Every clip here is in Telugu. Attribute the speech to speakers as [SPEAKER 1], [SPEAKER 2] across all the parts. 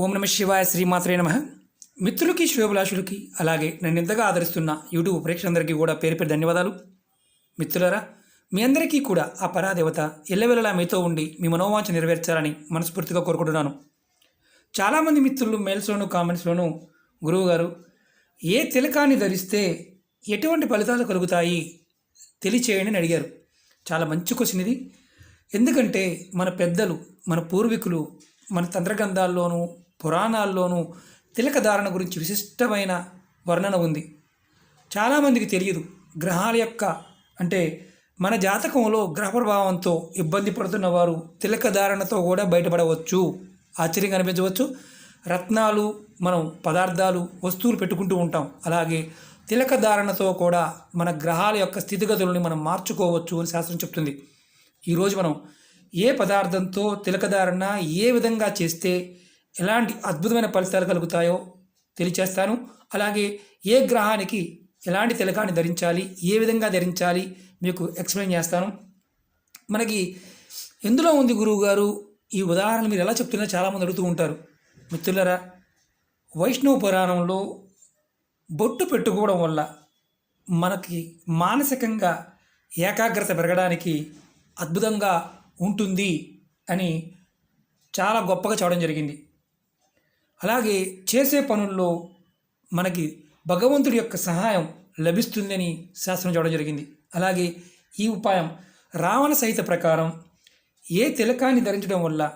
[SPEAKER 1] ఓం నమ శివాయ శ్రీమాత్రే నమ. మిత్రులకి శ్రేయోభిలాషులకి అలాగే నన్ను ఇంతగా ఆదరిస్తున్న యూట్యూబ్ ప్రేక్షకులందరికీ కూడా పేరు పేరు ధన్యవాదాలు. మిత్రులారా, మీ అందరికీ కూడా ఆ పరాదేవత ఎల్లవెల్లలా మీతో ఉండి మీ మనోవాంఛ నెరవేర్చాలని మనస్ఫూర్తిగా కోరుకుంటున్నాను. చాలామంది మిత్రులు మెయిల్స్లోను కామెంట్స్లోనూ గురువుగారు ఏ తిలకాన్ని ధరిస్తే ఎటువంటి ఫలితాలు కలుగుతాయి తెలియచేయండి అని అడిగారు. చాలా మంచి క్వశ్చన్ ఇది. ఎందుకంటే మన పెద్దలు, మన పూర్వీకులు, మన తంత్రగ్రంథాల్లోనూ పురాణాల్లోనూ తిలక ధారణ గురించి విశిష్టమైన వర్ణన ఉంది. చాలామందికి తెలియదు. గ్రహాల యొక్క అంటే మన జాతకంలో గ్రహ ప్రభావంతో ఇబ్బంది పడుతున్న వారు తిలక ధారణతో కూడా బయటపడవచ్చు. ఆశ్చర్యంగా అనిపించవచ్చు. రత్నాలు, మనం పదార్థాలు, వస్తువులు పెట్టుకుంటూ ఉంటాం. అలాగే తిలక ధారణతో కూడా మన గ్రహాల యొక్క స్థితిగతులని మనం మార్చుకోవచ్చు అని శాస్త్రం చెప్తుంది. ఈరోజు మనం ఏ పదార్థంతో తిలకధారణ ఏ విధంగా చేస్తే ఎలాంటి అద్భుతమైన ఫలితాలు కలుగుతాయో తెలియచేస్తాను. అలాగే ఏ గ్రహానికి ఎలాంటి తిలకాన్ని ధరించాలి, ఏ విధంగా ధరించాలి మీకు ఎక్స్ప్లెయిన్ చేస్తాను. మనకి ఎందులో ఉంది గురువుగారు ఈ ఉదాహరణ మీరు ఎలా చెప్తున్నారో చాలామంది అడుగుతూ ఉంటారు. మిత్రులరా, వైష్ణవ పురాణంలో బొట్టు పెట్టుకోవడం వల్ల మనకి మానసికంగా ఏకాగ్రత పెరగడానికి అద్భుతంగా ఉంటుంది అని చాలా గొప్పగా చెప్పడం జరిగింది. అలాగే చేసే పనుల్లో మనకి భగవంతుడి యొక్క సహాయం లభిస్తుందని శాస్త్రం చెప్పడం జరిగింది. అలాగే ఈ ఉపాయం రావణ సహిత ప్రకారం ఏ తిలకాన్ని ధరించడం వల్ల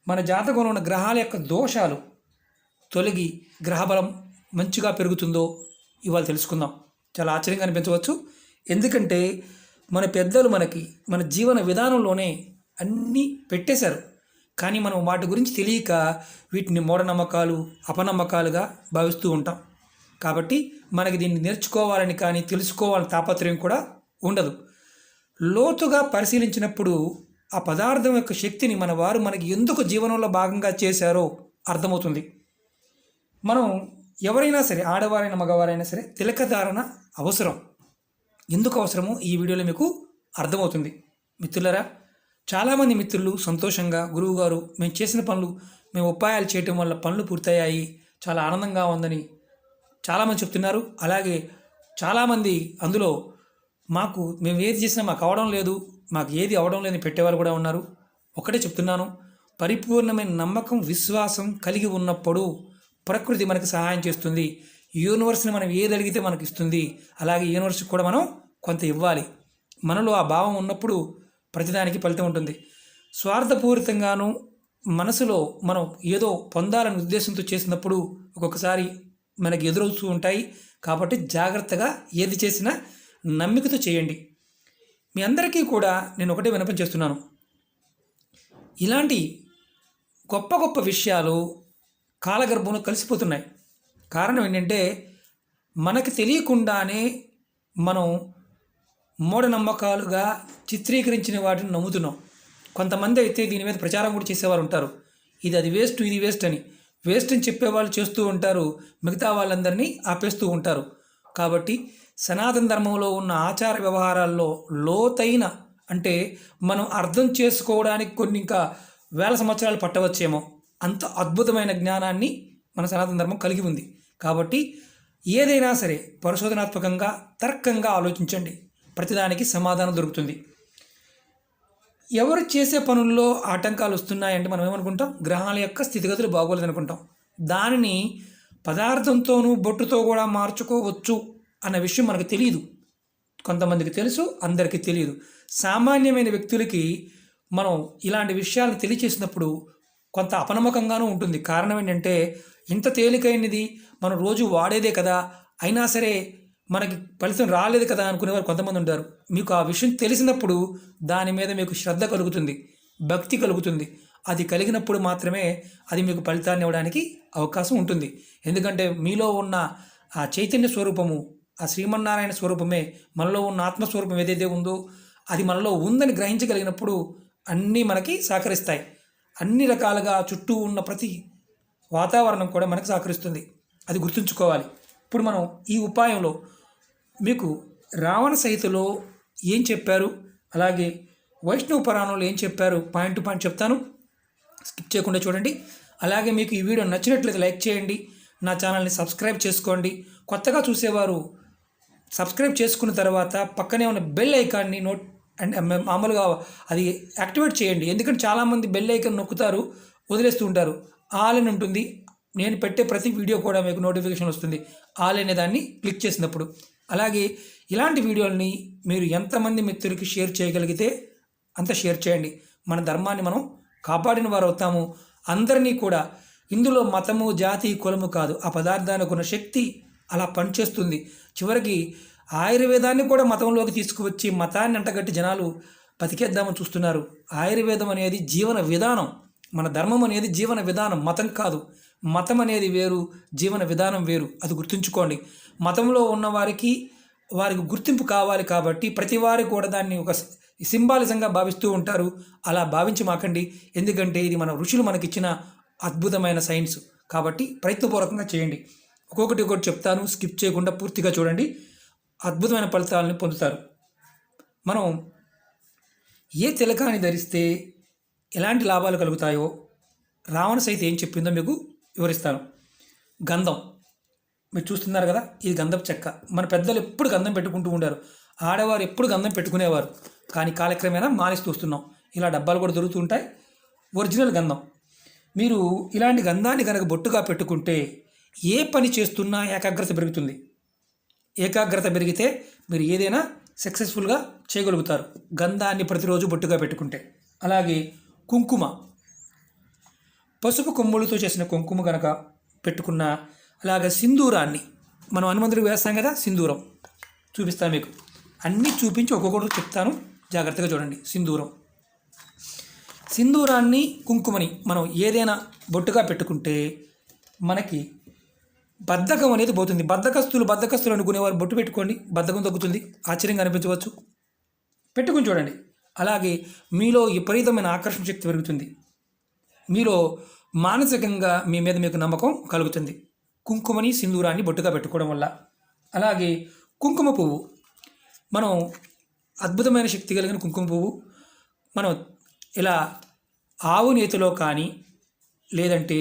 [SPEAKER 1] మన జాతకంలో ఉన్న గ్రహాల యొక్క దోషాలు తొలగి గ్రహబలం మంచిగా పెరుగుతుందో ఇవాళ తెలుసుకుందాం. చాలా ఆశ్చర్యంగా అనిపించవచ్చు. ఎందుకంటే మన పెద్దలు మనకి మన జీవన విధానంలోనే అన్నీ పెట్టేశారు. కానీ మనం వాటి గురించి తెలియక వీటిని మూఢనమ్మకాలు, అపనమ్మకాలుగా భావిస్తూ ఉంటాం. కాబట్టి మనకి దీన్ని నేర్చుకోవాలని కానీ తెలుసుకోవాలని తాపత్రయం కూడా ఉండదు. లోతుగా పరిశీలించినప్పుడు ఆ పదార్థం యొక్క శక్తిని మన వారు మనకి ఎందుకు జీవనంలో భాగంగా చేశారో అర్థమవుతుంది. మనం ఎవరైనా సరే, ఆడవారైనా మగవారైనా సరే, తిలకధారణ అవసరం. ఎందుకు అవసరమో ఈ వీడియోలో మీకు అర్థమవుతుంది. మిత్రులరా, చాలామంది మిత్రులు సంతోషంగా గురువుగారు మేము చేసిన పనులు, మేము ఉపాయాలు చేయటం వల్ల పనులు పూర్తయ్యాయి, చాలా ఆనందంగా ఉందని చాలామంది చెప్తున్నారు. అలాగే చాలామంది అందులో మేము ఏది చేసినా మాకు అవడం లేదు, మాకు ఏది అవడం లేదని పెట్టేవారు కూడా ఉన్నారు. ఒకటే చెప్తున్నాను, పరిపూర్ణమైన నమ్మకం, విశ్వాసం కలిగి ఉన్నప్పుడు ప్రకృతి మనకు సహాయం చేస్తుంది. యూనివర్స్ని మనం ఏది అడిగితే మనకి ఇస్తుంది. అలాగే యూనివర్స్కి కూడా మనం కొంత ఇవ్వాలి. మనలో ఆ భావం ఉన్నప్పుడు ప్రతిదానికి ఫలితం ఉంటుంది. స్వార్థపూరితంగాను మనసులో మనం ఏదో పొందాలని ఉద్దేశంతో చేసినప్పుడు ఒక్కొక్కసారి మనకి ఎదురవుతూ ఉంటాయి. కాబట్టి జాగ్రత్తగా ఏది చేసినా నమ్మికతో చేయండి. మీ అందరికీ కూడా నేను ఒకటే విన్నపం చేస్తున్నాను. ఇలాంటి గొప్ప గొప్ప విషయాలు కాలగర్భంలో కలిసిపోతున్నాయి. కారణం ఏంటంటే మనకు తెలియకుండానే మనం మూఢనమ్మకాలుగా చిత్రీకరించిన వాటిని నమ్ముతున్నాం. కొంతమంది అయితే దీని మీద ప్రచారం కూడా చేసేవారు ఉంటారు. అది వేస్ట్, ఇది వేస్ట్ అని. వేస్ట్ అని చెప్పేవాళ్ళు చేస్తూ ఉంటారు, మిగతా వాళ్ళందరినీ ఆపేస్తూ ఉంటారు. కాబట్టి సనాతన ధర్మంలో ఉన్న ఆచార వ్యవహారాల్లో లోతైన అంటే మనం అర్థం చేసుకోవడానికి కొన్ని ఇంకా వేల సంవత్సరాలు పట్టవచ్చేమో అంత అద్భుతమైన జ్ఞానాన్ని మన సనాతన ధర్మం కలిగి ఉంది. కాబట్టి ఏదైనా సరే పరిశోధనాత్మకంగా, తర్కంగా ఆలోచించండి. ప్రతిదానికి సమాధానం దొరుకుతుంది. ఎవరు చేసే పనుల్లో ఆటంకాలు వస్తున్నాయంటే మనం ఏమనుకుంటాం, గ్రహాల యొక్క స్థితిగతులు బాగోలేదు అనుకుంటాం. దానిని పదార్థంతోనూ బొట్టుతో కూడా మార్చుకోవచ్చు అన్న విషయం మనకు తెలియదు. కొంతమందికి తెలుసు, అందరికీ తెలియదు. సామాన్యమైన వ్యక్తులకి మనం ఇలాంటి విషయాలను తెలియచేసినప్పుడు కొంత అపనమ్మకంగానూ ఉంటుంది. కారణం ఏంటంటే ఇంత తేలికైనది మనం రోజు వాడేదే కదా, అయినా సరే మనకి ఫలితం రాలేదు కదా అనుకునేవారు కొంతమంది ఉంటారు. మీకు ఆ విషయం తెలిసినప్పుడు దాని మీద మీకు శ్రద్ధ కలుగుతుంది, భక్తి కలుగుతుంది. అది కలిగినప్పుడు మాత్రమే అది మీకు ఫలితాన్ని ఇవ్వడానికి అవకాశం ఉంటుంది. ఎందుకంటే మీలో ఉన్న ఆ చైతన్య స్వరూపము, ఆ శ్రీమన్నారాయణ స్వరూపమే, మనలో ఉన్న ఆత్మస్వరూపం ఏదైతే ఉందో అది మనలో ఉందని గ్రహించగలిగినప్పుడు అన్నీ మనకి సహకరిస్తాయి. అన్ని రకాలుగా చుట్టూ ఉన్న ప్రతి వాతావరణం కూడా మనకు సహకరిస్తుంది. అది గుర్తుంచుకోవాలి. ఇప్పుడు మనం ఈ ఉపాయంలో మీకు రావణ సహితలో ఏం చెప్పారు, అలాగే వైష్ణవ పురాణంలో ఏం చెప్పారు, పాయింట్ టు పాయింట్ చెప్తాను. స్కిప్ చేయకుండా చూడండి. అలాగే మీకు ఈ వీడియో నచ్చినట్లయితే లైక్ చేయండి, నా ఛానల్ని సబ్స్క్రైబ్ చేసుకోండి. కొత్తగా చూసేవారు సబ్స్క్రైబ్ చేసుకున్న తర్వాత పక్కనే ఉన్న బెల్ ఐకాన్ని అండ్ మామూలుగా అది యాక్టివేట్ చేయండి. ఎందుకంటే చాలామంది బెల్ ఐకాన్ నొక్కుతారు, వదిలేస్తూ ఉంటారు. ఆల్ అని ఉంటుంది. నేను పెట్టే ప్రతి వీడియో కూడా మీకు నోటిఫికేషన్ వస్తుంది ఆల్ అనే దాన్ని క్లిక్ చేసినప్పుడు. అలాగే ఇలాంటి వీడియోలని మీరు ఎంతమంది మిత్రులకి షేర్ చేయగలిగితే అంత షేర్ చేయండి. మన ధర్మాన్ని మనం కాపాడిన వారు అవుతాము. అందరినీ కూడా ఇందులో మతము, జాతి, కులము కాదు, ఆ పదార్థానికి ఉన్న శక్తి అలా పనిచేస్తుంది. చివరికి ఆయుర్వేదాన్ని కూడా మతంలోకి తీసుకువచ్చి మతాన్ని అంటగట్టి జనాలు బతికేద్దామని చూస్తున్నారు. ఆయుర్వేదం అనేది జీవన విధానం, మన ధర్మం అనేది జీవన విధానం, మతం కాదు. మతం అనేది వేరు, జీవన విధానం వేరు, అది గుర్తుంచుకోండి. మతంలో ఉన్న వారికి గుర్తింపు కావాలి కాబట్టి ప్రతి వారు కూడా దాన్ని ఒక సింబాలిజంగా భావిస్తూ ఉంటారు. అలా భావించి మాకండి. ఎందుకంటే ఇది మన ఋషులు మనకిచ్చిన అద్భుతమైన సైన్స్ కాబట్టి ప్రయత్నపూర్వకంగా చేయండి. ఒక్కొక్కటి చెప్తాను, స్కిప్ చేయకుండా పూర్తిగా చూడండి. అద్భుతమైన ఫలితాలను పొందుతారు. మనం ఏ తిలకాన్ని ధరిస్తే ఎలాంటి లాభాలు కలుగుతాయో రావణ సైత ఏం చెప్పిందో మీకు వివరిస్తాను. గంధం మీరు చూస్తున్నారు కదా, ఇది గంధపు చెక్క. మన పెద్దలు ఎప్పుడు గంధం పెట్టుకుంటూ ఉండారు, ఆడవారు ఎప్పుడు గంధం పెట్టుకునేవారు. కానీ కాలక్రమేణా మానేస్తూ వస్తున్నాం. ఇలా డబ్బాలు కూడా దొరుకుతూ ఉంటాయి, ఒరిజినల్ గంధం. మీరు ఇలాంటి గంధాన్ని కనుక బొట్టుగా పెట్టుకుంటే ఏ పని చేస్తున్నా ఏకాగ్రత పెరుగుతుంది. ఏకాగ్రత పెరిగితే మీరు ఏదైనా సక్సెస్ఫుల్గా చేయగలుగుతారు గంధాన్ని ప్రతిరోజు బొట్టుగా పెట్టుకుంటే. అలాగే కుంకుమ, పసుపు కొమ్ములతో చేసిన కుంకుమ కనుక పెట్టుకున్న, అలాగే సింధూరాన్ని మనం హనుమంతుడికి వేస్తాం కదా, సింధూరం చూపిస్తాను మీకు. అన్నీ చూపించి ఒక్కొక్కటి చెప్తాను, జాగ్రత్తగా చూడండి. సింధూరాన్ని, కుంకుమని మనం ఏదైనా బొట్టుగా పెట్టుకుంటే మనకి బద్ధకం అనేది పోతుంది. బద్ధకస్తులు అనుకునేవారు బొట్టు పెట్టుకోండి, బద్ధకం తగ్గుతుంది. ఆశ్చర్యంగా అనిపించవచ్చు, పెట్టుకుని చూడండి. అలాగే మీలో విపరీతమైన ఆకర్షణ శక్తి పెరుగుతుంది. మీలో మానసికంగా మీ మీద మీకు నమ్మకం కలుగుతుంది కుంకుమని, సింధూరాన్ని బొట్టుగా పెట్టుకోవడం వల్ల. అలాగే కుంకుమ పువ్వు, మనం అద్భుతమైన శక్తి కలిగిన కుంకుమ పువ్వు మనం ఇలా ఆవు నేతిలో కానీ లేదంటే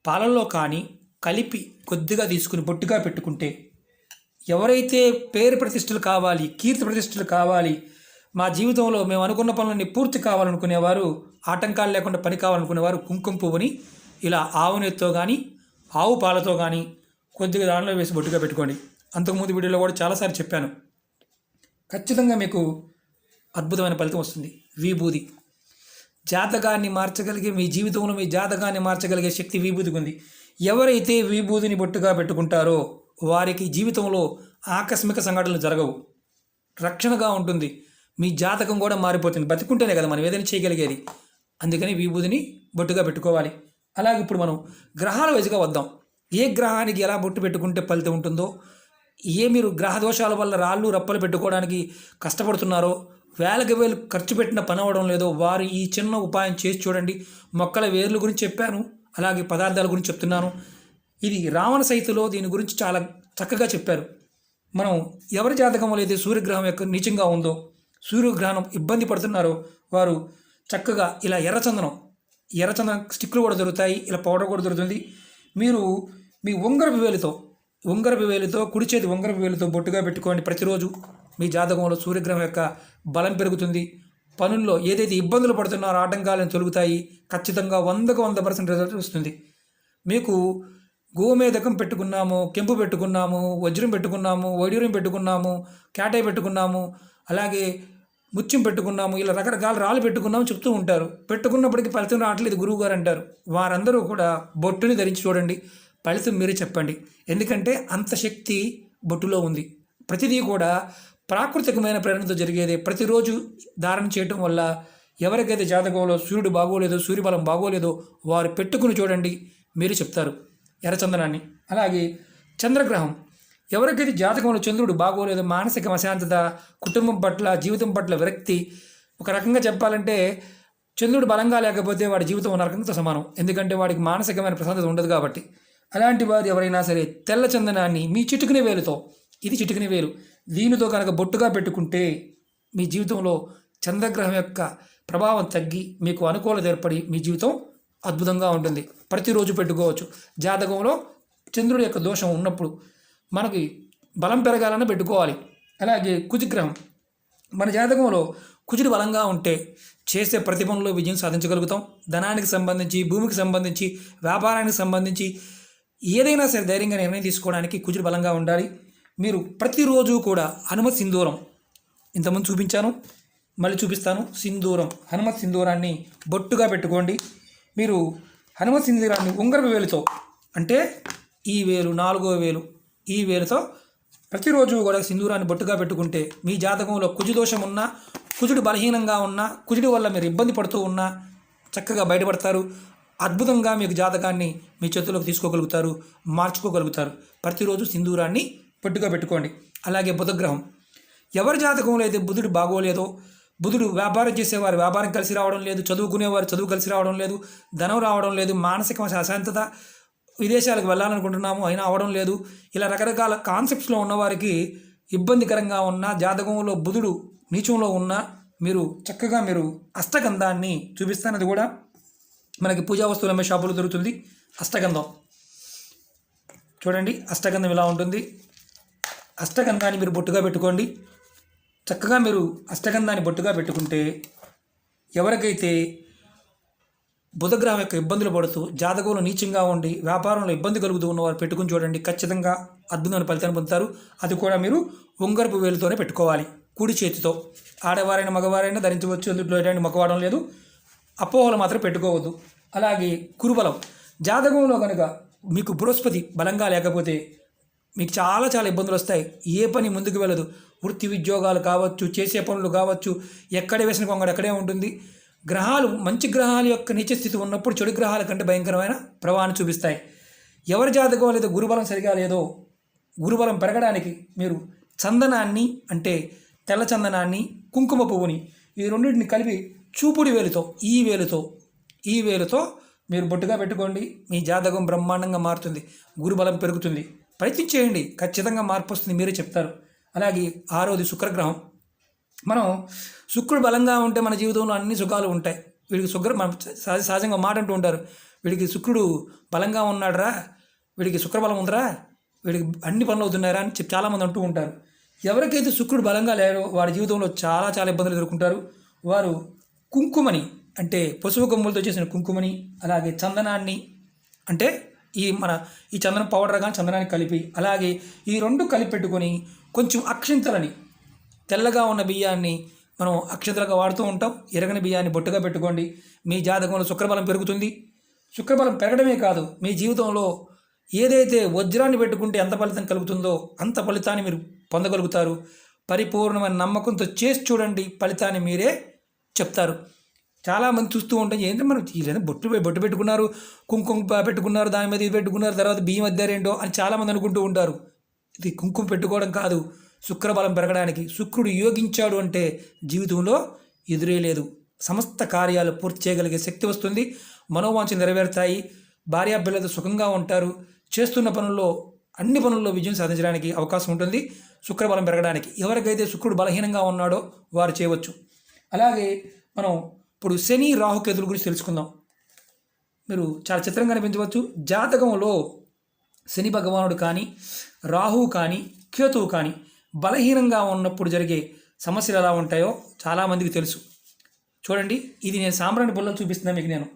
[SPEAKER 1] పాలల్లో కానీ కలిపి కొద్దిగా తీసుకుని బొట్టుగా పెట్టుకుంటే, ఎవరైతే పేరు ప్రతిష్టలు కావాలి, కీర్తి ప్రతిష్టలు కావాలి, మా జీవితంలో మేము అనుకున్న పనులన్నీ పూర్తి కావాలనుకునేవారు, ఆటంకాలు లేకుండా పని కావాలనుకునేవారు కుంకుమ పువ్వుని ఇలా ఆవు నెత్తితో కానీ ఆవు పాలతో కానీ కొద్దిగా దానిలో వేసి బొట్టుగా పెట్టుకోండి. అంతకుముందు వీడియోలో కూడా చాలాసార్లు చెప్పాను. ఖచ్చితంగా మీకు అద్భుతమైన ఫలితం వస్తుంది. విభూది, జాతకాన్ని మార్చగలిగే, మీ జీవితంలో మీ జాతకాన్ని మార్చగలిగే శక్తి విభూతికి ఉంది. ఎవరైతే విభూతిని బొట్టుగా పెట్టుకుంటారో వారికి జీవితంలో ఆకస్మిక సంఘటనలు జరగవు, రక్షణగా ఉంటుంది. మీ జాతకం కూడా మారిపోతుంది. బతికుంటేనే కదా మనం ఏదైనా చేయగలిగేది. అందుకని విభూతిని బొట్టుగా పెట్టుకోవాలి. అలాగే ఇప్పుడు మనం గ్రహాల వైజ్గా వద్దాం. ఏ గ్రహానికి ఎలా బొట్టు పెట్టుకుంటే ఫలితం ఉంటుందో, మీరు గ్రహ దోషాల వల్ల రాళ్ళు రప్పలు పెట్టుకోవడానికి కష్టపడుతున్నారో, వేలకు వేలు ఖర్చు పెట్టిన పని అవ్వడం లేదో వారు ఈ చిన్న ఉపాయం చేసి చూడండి. మొక్కల వేర్ల గురించి చెప్పాను, అలాగే పదార్థాల గురించి చెప్తున్నాను. ఇది రావణ సైతులో దీని గురించి చాలా చక్కగా చెప్పారు. మనం ఎవరి జాతకంలో అయితే సూర్యగ్రహం యొక్క నీచంగా ఉందో, సూర్యగ్రహణం ఇబ్బంది పడుతున్నారో వారు చక్కగా ఇలా ఎర్రచందనం స్టిక్లు కూడా దొరుకుతాయి, ఇలా పౌడర్ కూడా దొరుకుతుంది. మీరు మీ ఉంగరపు వేలితో కుడి చేతి ఉంగరపు వేలితో బొట్టుగా పెట్టుకోండి ప్రతిరోజు. మీ జాతకంలో సూర్యగ్రహం యొక్క బలం పెరుగుతుంది. పనుల్లో ఏదైతే ఇబ్బందులు పడుతున్నారో ఆటంకాలను తొలుగుతాయి. ఖచ్చితంగా 100% రిజల్ట్ వస్తుంది. మీకు గోమేదకం పెట్టుకున్నాము, కెంపు పెట్టుకున్నాము, వజ్రం పెట్టుకున్నాము, వైడూర్యం పెట్టుకున్నాము, కేటాయి పెట్టుకున్నాము, అలాగే ముత్యం పెట్టుకున్నాము, ఇలా రకరకాల రాళ్ళు పెట్టుకున్నాము చెప్తూ ఉంటారు. పెట్టుకున్నప్పటికీ ఫలితం రావట్లేదు గురువు గారు అంటారు. వారందరూ కూడా బొట్టుని ధరించి చూడండి, ఫలితం మీరే చెప్పండి. ఎందుకంటే అంత శక్తి బొట్టులో ఉంది. ప్రతిదీ కూడా ప్రాకృతికమైన ప్రేరణతో జరిగేదే. ప్రతిరోజు ధారణ చేయటం వల్ల ఎవరికైతే జాతకంలో సూర్యుడు బాగోలేదో, సూర్యబలం బాగోలేదో వారు పెట్టుకుని చూడండి, మీరే చెప్తారు ఎర్రచందనాన్ని. అలాగే చంద్రగ్రహం, ఎవరికైతే జాతకంలో చంద్రుడు బాగోలేదో, మానసిక అశాంతత, కుటుంబం పట్ల, జీవితం పట్ల విరక్తి, ఒక రకంగా చెప్పాలంటే చంద్రుడు బలంగా లేకపోతే వాడి జీవితం నరకంతో సమానం. ఎందుకంటే వాడికి మానసికమైన ప్రశాంతత ఉండదు కాబట్టి. అలాంటి వారు ఎవరైనా సరే తెల్ల చందనాన్ని మీ చిటికిన వేలుతో, ఇది చిటికిన వేలు, దీనితో కనుక బొట్టుగా పెట్టుకుంటే మీ జీవితంలో చంద్రగ్రహం యొక్క ప్రభావం తగ్గి మీకు అనుకూలత ఏర్పడి మీ జీవితం అద్భుతంగా ఉంటుంది. ప్రతిరోజు పెట్టుకోవచ్చు. జాతకంలో చంద్రుడి యొక్క దోషం ఉన్నప్పుడు మనకి బలం పెరగాలని పెట్టుకోవాలి. అలాగే కుజగ్రహం మన జాతకంలో కుజుడు బలంగా ఉంటే చేసే ప్రతి పనుల్లో విజయం సాధించగలుగుతాం. ధనానికి సంబంధించి, భూమికి సంబంధించి, వ్యాపారానికి సంబంధించి ఏదైనా సరే ధైర్యంగా నిర్ణయం తీసుకోవడానికి కుజుడు బలంగా ఉండాలి. మీరు ప్రతిరోజు కూడా హనుమత్ సింధూరం ఇంతకుముందు చూపించాను, మళ్ళీ చూపిస్తాను. సింధూరం, హనుమత్ సింధూరాన్ని బొట్టుగా పెట్టుకోండి. మీరు హనుమత్ సింధూరాన్ని ఉంగరపు వేలుతో, అంటే ఈ వేలు, 4వ వేలు, ఈ వేలుతో ప్రతిరోజు కూడా సింధూరాన్ని బొట్టుగా పెట్టుకుంటే మీ జాతకంలో కుజు దోషం ఉన్నా, కుజుడు బలహీనంగా ఉన్నా, కుజుడి వల్ల మీరు ఇబ్బంది పడుతూ ఉన్నా చక్కగా బయటపడతారు. అద్భుతంగా మీకు జాతకాన్ని మీ చేతుల్లోకి తీసుకోగలుగుతారు, మార్చుకోగలుగుతారు. ప్రతిరోజు సింధూరాన్ని బొట్టుగా పెట్టుకోండి. అలాగే బుధగ్రహం ఎవరి జాతకంలో అయితే బుధుడు బాగోలేదో, బుధుడు వ్యాపారం చేసేవారు వ్యాపారం కలిసి రావడం లేదు, చదువుకునేవారు చదువు కలిసి రావడం లేదు, ధనం రావడం లేదు, మానసిక అశాంతత, విదేశాలకు వెళ్ళాలనుకుంటున్నాము అయినా అవడం లేదు, ఇలా రకరకాల కాన్సెప్ట్స్లో ఉన్నవారికి ఇబ్బందికరంగా ఉన్న జాతకంలో బుధుడు నీచంలో ఉన్న మీరు చక్కగా మీరు అష్టగంధాన్ని చూపిస్తాను. అది కూడా మనకి పూజా వస్తువులు అమ్మే షాపులో దొరుకుతుంది. అష్టగంధం చూడండి, అష్టగంధం ఇలా ఉంటుంది. అష్టగంధాన్ని మీరు బొట్టుగా పెట్టుకోండి. చక్కగా మీరు అష్టగంధాన్ని బొట్టుగా పెట్టుకుంటే ఎవరికైతే బుధగ్రహం యొక్క ఇబ్బందులు పడుతూ జాతకంలో నీచంగా ఉండి వ్యాపారంలో ఇబ్బంది కలుగుతూ ఉన్నవారు పెట్టుకుని చూడండి, ఖచ్చితంగా అద్భుతమైన ఫలితాన్ని పొందుతారు. అది కూడా మీరు ఉంగరపు వేలుతోనే పెట్టుకోవాలి, కుడి చేతితో. ఆడవారైనా మగవారైనా ధరించవచ్చు, అందులో ఎటువంటి మొక్కవాడడం లేదు. అపోహలు మాత్రం పెట్టుకోవద్దు. అలాగే కురుబలం జాతకంలో కనుక మీకు బృహస్పతి బలంగా లేకపోతే మీకు చాలా చాలా ఇబ్బందులు వస్తాయి. ఏ పని ముందుకు వెళ్ళదు. వృత్తి ఉద్యోగాలు కావచ్చు, చేసే పనులు కావచ్చు, ఎక్కడ వేసిన కొంగడు అక్కడే ఉంటుంది. గ్రహాలు మంచి గ్రహాల యొక్క నీచ స్థితి ఉన్నప్పుడు చెడు గ్రహాల కంటే భయంకరమైన ప్రభావాన్ని చూపిస్తాయి. ఎవరి జాతకం లేదా గురుబలం సరిగా లేదో గురుబలం పెరగడానికి మీరు చందనాన్ని, అంటే తెల్ల చందనాన్ని, కుంకుమ పువ్వుని, ఈ రెండింటిని కలిపి చూపుడు వేలుతో, ఈ వేలుతో మీరు బొట్టుగా పెట్టుకోండి. మీ జాతకం బ్రహ్మాండంగా మారుతుంది, గురుబలం పెరుగుతుంది. ప్రయత్నం చేయండి, ఖచ్చితంగా మార్పు వస్తుంది, మీరే చెప్తారు. అలాగే 6వది శుక్రగ్రహం. మనం శుక్రుడు బలంగా ఉంటే మన జీవితంలో అన్ని సుఖాలు ఉంటాయి. వీడికి మనం సహజంగా మాట అంటూ ఉంటారు, వీడికి శుక్రుడు బలంగా ఉన్నాడురా, వీడికి శుక్రబలం ఉందిరా, వీడికి అన్ని పనులు అవుతున్నారా అని చాలామంది అంటూ ఉంటారు. ఎవరికైతే శుక్రుడు బలంగా లేరో వారి జీవితంలో చాలా చాలా ఇబ్బందులు ఎదుర్కొంటారు. వారు కుంకుమని, అంటే పసుపు కొమ్ములతో చేసిన కుంకుమని, అలాగే చందనాన్ని, అంటే ఈ చందనం పౌడర్ కానీ చందనాన్ని కలిపి, అలాగే ఈ రెండు కలిపి పెట్టుకొని కొంచెం అక్షింతలని, తెల్లగా ఉన్న బియ్యాన్ని మనం అక్షంతలుగా వాడుతూ ఉంటాం, ఎరగని బియ్యాన్ని బొట్టుగా పెట్టుకోండి. మీ జాతకంలో శుక్రబలం పెరుగుతుంది. శుక్రబలం పెరగడమే కాదు, మీ జీవితంలో ఏదైతే వజ్రాన్ని పెట్టుకుంటే ఎంత ఫలితం కలుగుతుందో అంత ఫలితాన్ని మీరు పొందగలుగుతారు. పరిపూర్ణమైన నమ్మకంతో చేసి చూడండి, ఫలితాన్ని మీరే చెప్తారు. చాలామంది చూస్తూ ఉంటాం, ఏంటంటే మనం ఇలా బొట్టు పెట్టుకున్నారు, కుంకుమ పెట్టుకున్నారు, దాని మీద ఇది పెట్టుకున్నారు, తర్వాత బియ్యం అద్దారేంటో అని చాలామంది అనుకుంటూ ఉంటారు. ఇది కుంకుమ పెట్టుకోవడం కాదు, శుక్రబలం పెరగడానికి. శుక్రుడు యోగించాడు అంటే జీవితంలో ఎదురే లేదు, సమస్త కార్యాలు పూర్తి చేయగలిగే శక్తి వస్తుంది, మనోవాంఛలు నెరవేరుతాయి, భార్యాపిల్లలతో సుఖంగా ఉంటారు, చేస్తున్న పనుల్లో అన్ని పనుల్లో విజయం సాధించడానికి అవకాశం ఉంటుంది శుక్రబలం పెరగడానికి. ఎవరికైతే శుక్రుడు బలహీనంగా ఉన్నాడో వారు చేయవచ్చు. అలాగే మనం ఇప్పుడు శని రాహుకేతుల గురించి తెలుసుకుందాం. మీరు చాలా చిత్రంగా కనిపించవచ్చు. జాతకంలో శని భగవానుడు కానీ, రాహువు కానీ, కేతువు కానీ బలహీనంగా ఉన్నప్పుడు జరిగే సమస్యలు ఎలా ఉంటాయో చాలామందికి తెలుసు. చూడండి, ఇది నేను సాంబ్రాణి పుల్లలో చూపిస్తున్నా మీకు. నేను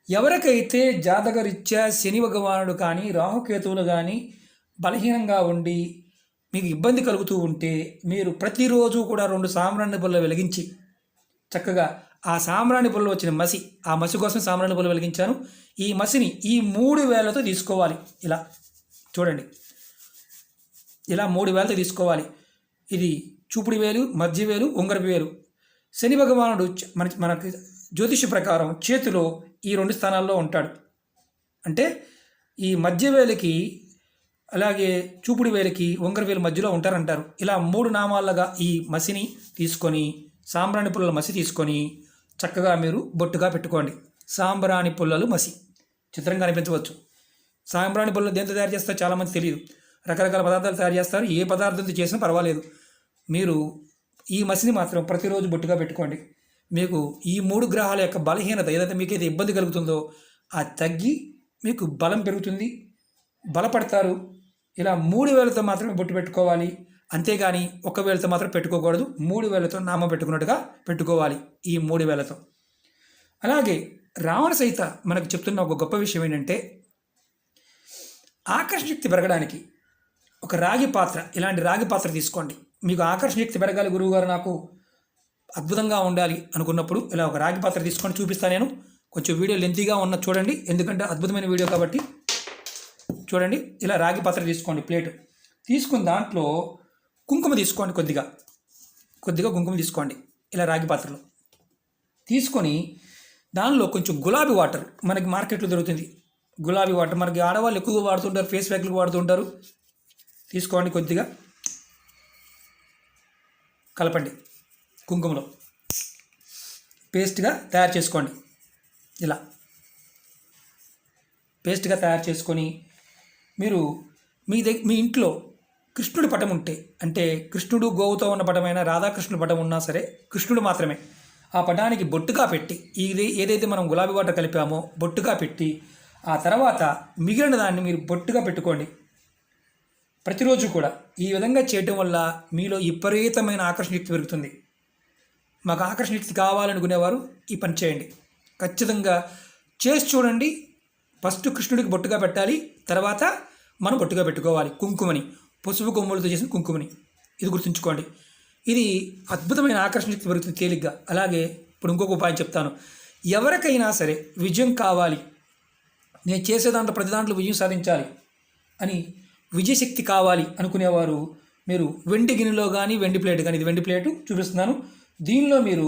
[SPEAKER 1] ఎవరికైతే జాతకరీత్యా శని భగవానుడు కానీ, రాహుకేతువులు కానీ బలహీనంగా ఉండి మీకు ఇబ్బంది కలుగుతూ ఉంటే మీరు ప్రతిరోజు కూడా 2 సాంబ్రాణి పుల్ల వెలిగించి చక్కగా ఆ సాంబ్రాణి పుల్ల వచ్చిన మసి, ఆ మసి కోసం సాంబ్రాణి పుల్ల వెలిగించాను. ఈ మసిని ఈ 3 వేలతో తీసుకోవాలి. ఇలా చూడండి, ఇలా 3 వేలతో తీసుకోవాలి. ఇది చూపుడు వేలు, మధ్య వేలు, ఉంగరపు వేలు. శని భగవానుడు మనకి జ్యోతిష ప్రకారం చేతిలో ఈ 2 స్థానాల్లో ఉంటాడు. అంటే ఈ మధ్య వేలికి, అలాగే చూపుడు వేలికి, ఉంగరపు వేలు మధ్యలో ఉంటారంటారు. ఇలా 3 నామాలుగా ఈ మసిని తీసుకొని, సాంబ్రాణి పుల్లల మసి తీసుకొని చక్కగా మీరు బొట్టుగా పెట్టుకోండి. సాంబ్రాణి పుల్లలు మసి చిత్రంగా అనిపించవచ్చు. సాంబ్రాణి పుల్లలు దేంతో తయారు చేస్తారో చాలామంది తెలియదు. రకరకాల పదార్థాలు తయారు చేస్తారు, ఏ పదార్థంతో చేసినా పర్వాలేదు. మీరు ఈ మసిని మాత్రం ప్రతిరోజు బొట్టుగా పెట్టుకోండి. మీకు ఈ 3 గ్రహాల యొక్క బలహీనత ఏదైతే మీకైతే ఇబ్బంది కలుగుతుందో అది తగ్గి మీకు బలం పెరుగుతుంది, బలపడతారు. ఇలా 3 వేలతో మాత్రమే బొట్టు పెట్టుకోవాలి, అంతేగాని 1 వేలతో మాత్రం పెట్టుకోకూడదు. 3 వేలతో నామం పెట్టుకున్నట్టుగా పెట్టుకోవాలి ఈ 3 వేలతో. అలాగే రావణ సహిత మనకు చెప్తున్న ఒక గొప్ప విషయం ఏంటంటే, ఆకర్షణ శక్తి పెరగడానికి ఒక రాగి పాత్ర, ఇలాంటి రాగి పాత్ర తీసుకోండి. మీకు ఆకర్షణ శక్తి పెరగాలి గురువుగారు, నాకు అద్భుతంగా ఉండాలి అనుకున్నప్పుడు ఇలా ఒక రాగి పాత్ర తీసుకొని చూపిస్తాను నేను. కొంచెం వీడియో లెంతీగా ఉన్న చూడండి, ఎందుకంటే అద్భుతమైన వీడియో కాబట్టి. చూడండి, ఇలా రాగి పాత్ర తీసుకోండి, ప్లేట్ తీసుకుని దాంట్లో కుంకుమ తీసుకోండి, కొద్దిగా కుంకుమ తీసుకోండి. ఇలా రాగి పాత్రలో తీసుకొని దానిలో కొంచెం గులాబీ వాటర్, మనకి మార్కెట్లో దొరుకుతుంది గులాబీ వాటర్, మనకి ఆడవాళ్ళు ఎక్కువగా వాడుతుంటారు, ఫేస్ ప్యాక్లకు వాడుతుంటారు. తీసుకోండి, కొద్దిగా కలపండి, కుంకుమలో పేస్ట్గా తయారు చేసుకోండి. ఇలా పేస్ట్గా తయారు చేసుకొని మీరు మీ ఇంట్లో కృష్ణుడి పటం ఉంటే, అంటే కృష్ణుడు గోవుతో ఉన్న పటమైనా రాధాకృష్ణుడి పటం ఉన్నా సరే, కృష్ణుడు మాత్రమే ఆ పటానికి బొట్టుగా పెట్టి, ఏదైతే మనం గులాబీ వాటర్ కలిపామో బొట్టుగా పెట్టి, ఆ తర్వాత మిగిలిన దాన్ని మీరు బొట్టుగా పెట్టుకోండి ప్రతిరోజు కూడా. ఈ విధంగా చేయటం వల్ల మీలో విపరీతమైన ఆకర్షణ శక్తి పెరుగుతుంది. మాకు ఆకర్షణ శక్తి కావాలనుకునేవారు ఈ పని చేయండి, ఖచ్చితంగా చేసి చూడండి. ఫస్ట్ కృష్ణుడికి బొట్టుగా పెట్టాలి, తర్వాత మనం బొట్టుగా పెట్టుకోవాలి కుంకుమని, పసుపు కొమ్ములతో చేసిన కుంకుమని. ఇది గుర్తుంచుకోండి, ఇది అద్భుతమైన ఆకర్షణ శక్తి పెరుగుతుంది తేలిగ్గా. అలాగే ఇప్పుడు ఇంకొక ఉపాయం చెప్తాను. ఎవరికైనా సరే విజయం కావాలి, నేను చేసే దాంట్లో ప్రతి దాంట్లో విజయం సాధించాలి అని విజయశక్తి కావాలి అనుకునేవారు, మీరు వెండి గిన్నెలో కానీ వెండి ప్లేట్ కానీ, ఇది వెండి ప్లేటు చూపిస్తున్నాను, దీనిలో మీరు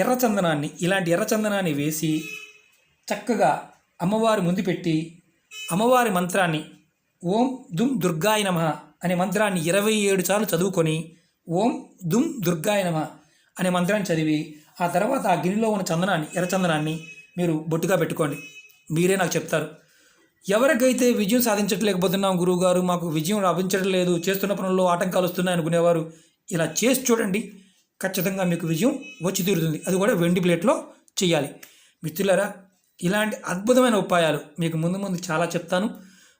[SPEAKER 1] ఎర్రచందనాన్ని, ఇలాంటి ఎర్రచందనాన్ని వేసి చక్కగా అమ్మవారి ముందు పెట్టి, అమ్మవారి మంత్రాన్ని ఓం దుమ్ దుర్గాయ నమః అనే మంత్రాన్ని 27 సార్లు చదువుకొని, ఓం దుమ్ దుర్గాయ నమః అనే మంత్రాన్ని చదివి, ఆ తర్వాత ఆ గిన్నెలో ఉన్న చందనాన్ని, ఎర్రచందనాన్ని మీరు బొట్టుగా పెట్టుకోండి. మీరే నాకు చెప్తారు, ఎవరికైతే విజయం సాధించట్లేకపోతున్నాం గురువుగారు, మాకు విజయం లభించడం లేదు, చేస్తున్న పనుల్లో ఆటంకాలు వస్తున్నాయి అనుకునేవారు ఇలా చేసి చూడండి, ఖచ్చితంగా మీకు విజయం వచ్చి తీరుతుంది. అది కూడా వెండి ప్లేట్లో చేయాలి. మిత్రులారా, ఇలాంటి అద్భుతమైన ఉపాయాలు మీకు ముందు చాలా చెప్తాను.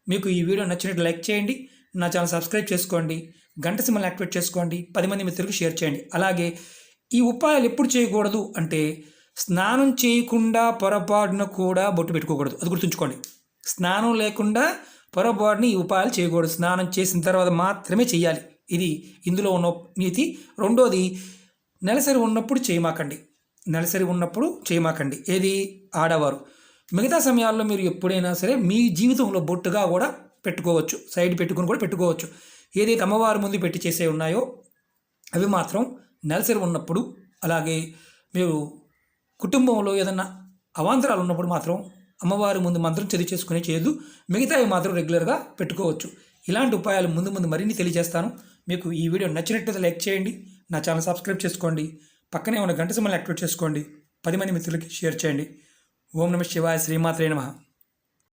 [SPEAKER 1] మీకు ఈ వీడియో నచ్చినట్టు లైక్ చేయండి, నా ఛానల్ సబ్స్క్రైబ్ చేసుకోండి, గంట సింబల్ని యాక్టివేట్ చేసుకోండి, 10 మంది మిత్రులకు షేర్ చేయండి. అలాగే ఈ ఉపాయాలు ఎప్పుడు చేయకూడదు అంటే, స్నానం చేయకుండా పొరపాటున కూడా బొట్టు పెట్టుకోకూడదు, అది గుర్తుంచుకోండి. స్నానం లేకుండా పొరపాటుని ఈ ఉపాయాలు చేయకూడదు, స్నానం చేసిన తర్వాత మాత్రమే చేయాలి. ఇది ఇందులో ఉన్న నీతి. రెండోది, నెలసరి ఉన్నప్పుడు చేయమాకండి. ఏది ఆడవారు. మిగతా సమయాల్లో మీరు ఎప్పుడైనా సరే మీ జీవితంలో బొట్టుగా కూడా పెట్టుకోవచ్చు, సైడ్ పెట్టుకుని కూడా పెట్టుకోవచ్చు. ఏదైతే అమ్మవారి ముందు పెట్టి చేసే ఉన్నాయో అవి మాత్రం నెలసరి ఉన్నప్పుడు, అలాగే మీరు కుటుంబంలో ఏదన్నా అవాంతరాలు ఉన్నప్పుడు మాత్రం అమ్మవారి ముందు మంత్రం చదివి చేసుకునే చేయదు, మిగతావి మాత్రం రెగ్యులర్గా పెట్టుకోవచ్చు. ఇలాంటి ఉపాయాలు ముందు మరిన్ని తెలియజేస్తాను. మీకు ఈ వీడియో నచ్చినట్లయితే లైక్ చేయండి, నా ఛానల్ సబ్స్క్రైబ్ చేసుకోండి, పక్కనే ఉన్న గంట సింబల్ని యాక్టివేట్ చేసుకోండి, 10 మంది మిత్రులకి షేర్ చేయండి. ఓం నమః శివాయ, శ్రీమాత్రే నమః.